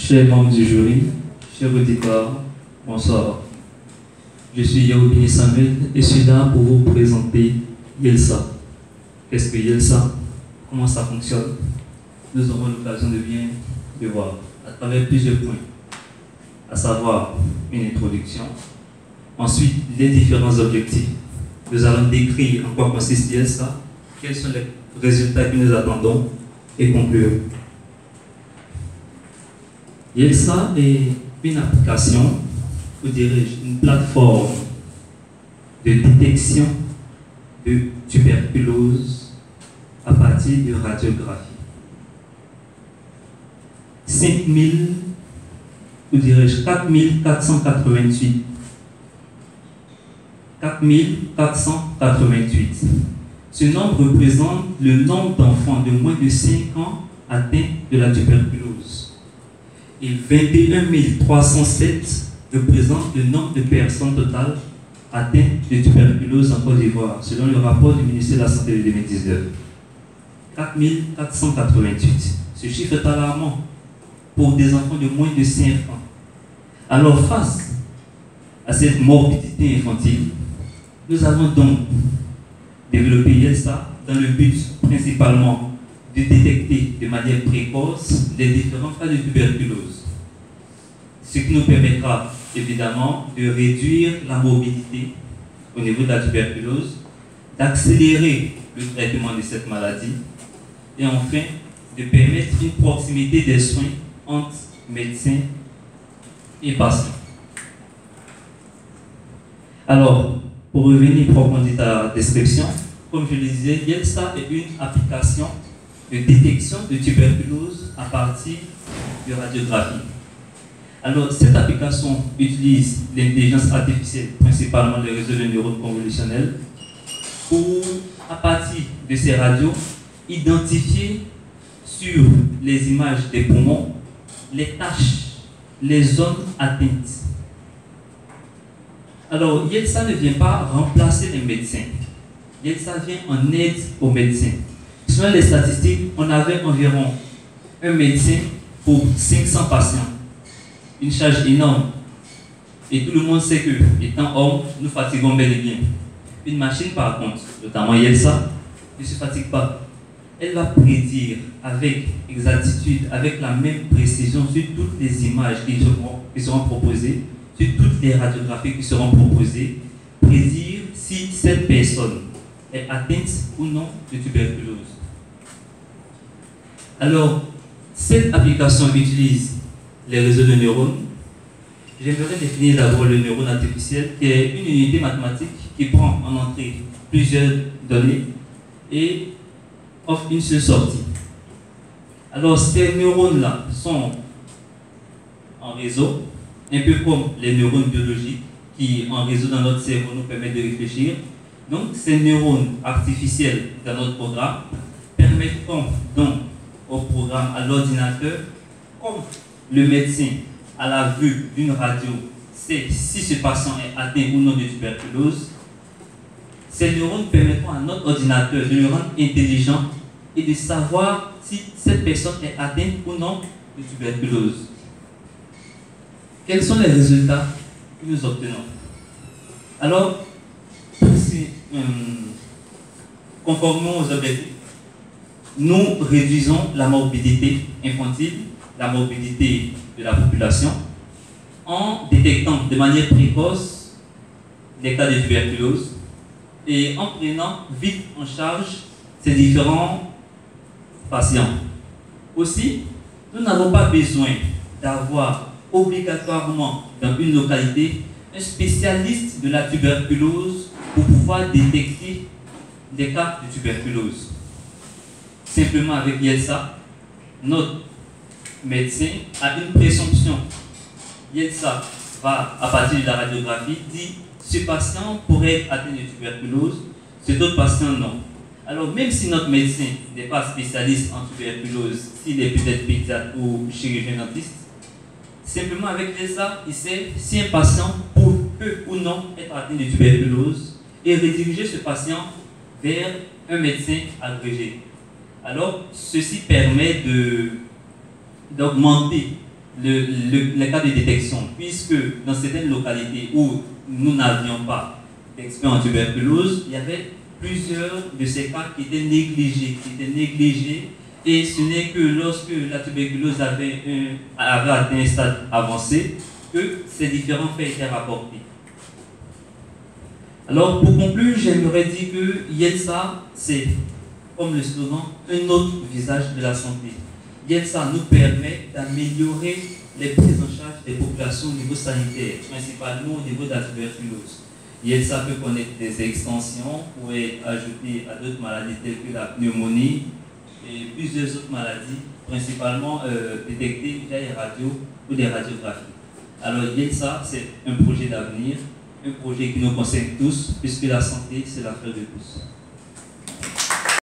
Chers membres du jury, chers auditeurs, bonsoir. Je suis Yaoubini Samuel et je suis là pour vous présenter YELSA. Qu'est-ce que YELSA? Comment ça fonctionne? Nous aurons l'occasion de bien le voir à travers plusieurs points, à savoir une introduction, ensuite les différents objectifs. Nous allons décrire en quoi consiste YELSA, quels sont les résultats que nous attendons et conclure. YELSA est une application, ou dirais-je, une plateforme de détection de tuberculose à partir de radiographie. 5000, ou dirais-je, 4488. 4488. Ce nombre représente le nombre d'enfants de moins de 5 ans atteints de la tuberculose. Et 21 307 représente le nombre de personnes totales atteintes de tuberculose en Côte d'Ivoire, selon le rapport du ministère de la Santé de 2019. 4488. Ce chiffre est alarmant pour des enfants de moins de 5 ans. Alors, face à cette morbidité infantile, nous avons donc développé YELSA dans le but principalement de détecter de manière précoce les différents cas de tuberculose. Ce qui nous permettra évidemment de réduire la morbidité au niveau de la tuberculose, d'accélérer le traitement de cette maladie et enfin de permettre une proximité des soins entre médecins et patients. Alors, pour revenir proprement à la description, comme je le disais, YELSA est une application de détection de tuberculose à partir de radiographie. Alors, cette application utilise l'intelligence artificielle, principalement les réseaux de neurones convolutionnels, pour, à partir de ces radios, identifier sur les images des poumons les taches, les zones atteintes. Alors, YELSA ne vient pas remplacer les médecins. YELSA vient en aide aux médecins. Selon les statistiques, on avait environ un médecin pour 500 patients. Une charge énorme. Et tout le monde sait que, étant homme, nous fatiguons bel et bien. Une machine, par contre, notamment YELSA, ne se fatigue pas. Elle va prédire avec exactitude, avec la même précision sur toutes les images qui seront proposées, sur toutes les radiographies qui seront proposées, prédire si cette personne est atteinte ou non de tuberculose. Alors, cette application utilise les réseaux de neurones. J'aimerais définir d'abord le neurone artificiel, qui est une unité mathématique qui prend en entrée plusieurs données et offre une seule sortie. Alors, ces neurones-là sont en réseau, un peu comme les neurones biologiques qui, en réseau dans notre cerveau, nous permettent de réfléchir. Donc, ces neurones artificiels dans notre programme permettront donc au programme, à l'ordinateur, comme le médecin, à la vue d'une radio, sait si ce patient est atteint ou non de tuberculose. Ces neurones permettront à notre ordinateur de le rendre intelligent et de savoir si cette personne est atteinte ou non de tuberculose. Quels sont les résultats que nous obtenons? Alors, conformément aux objectifs, nous réduisons la morbidité infantile, la morbidité de la population, en détectant de manière précoce les cas de tuberculose et en prenant vite en charge ces différents patients. Aussi, nous n'avons pas besoin d'avoir obligatoirement dans une localité un spécialiste de la tuberculose pour pouvoir détecter des cas de tuberculose. Simplement avec YELSA, notre médecin a une présomption. YELSA va, à partir de la radiographie, dire ce patient pourrait être atteint de tuberculose, cet autre patient non. Alors même si notre médecin n'est pas spécialiste en tuberculose, s'il est peut-être pédiatre ou chirurgien dentiste, simplement avec YELSA, il sait si un patient peut ou non être atteint de tuberculose et rediriger ce patient vers un médecin agrégé. Alors, ceci permet d'augmenter les cas de détection, puisque dans certaines localités où nous n'avions pas d'experts en tuberculose, il y avait plusieurs de ces cas qui étaient négligés, et ce n'est que lorsque la tuberculose avait atteint un stade avancé que ces différents faits étaient rapportés. Alors, pour conclure, j'aimerais dire que YELSA, c'est, comme le slogan, un autre visage de la santé. YELSA nous permet d'améliorer les prises en charge des populations au niveau sanitaire, principalement au niveau de la tuberculose. YELSA peut connaître des extensions pour être ajouté à d'autres maladies telles que la pneumonie et plusieurs autres maladies, principalement détectées via les radios ou des radiographies. Alors YELSA, c'est un projet d'avenir, un projet qui nous concerne tous, puisque la santé, c'est l'affaire de tous.